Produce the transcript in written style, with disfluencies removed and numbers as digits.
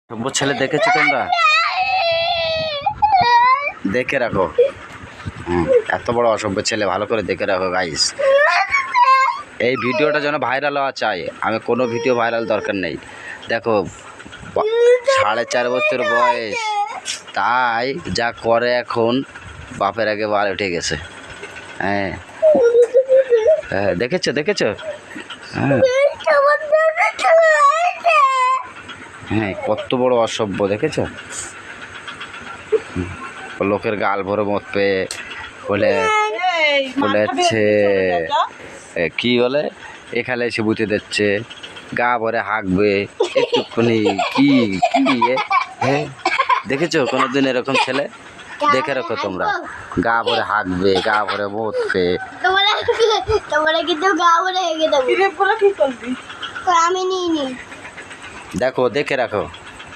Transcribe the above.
সভ্য ছেলে দেখেছো তোমরা? দেখে রাখো। এত বড় অসভ্য ছেলে ভালো করে দেখে রাখো গাইস। এই ভিডিওটা যেন ভাইরাল হওয়া চাই। আমি কোনো ভিডিও ভাইরাল দরকার নেই। দেখো 4.5 বছর বয়স, তাই যা করে এখন বাপের আগে বার উঠে গেছে। হ্যাঁ হ্যাঁ, দেখেছো দেখেছো? হ্যাঁ হ্যাঁ, কত বড় অসভ্য দেখেছো? লোকের গাল ভরে মত পেয়ে বলে বলেছে কি বলে এখানে এসে বুঝে দিচ্ছে, গা ভরে হাঁকবে একটুখানি। কি কি হ্যাঁ, দেখেছো কোনোদিন এরকম ছেলে? দেখে রাখো তোমরা। গা ভরে হাঁকবে, গা ভরে মরবে। তোমরা কিন্তু গা ভরে হেগে দেবো। আমি নিইনি। দেখো দেখে রাখো।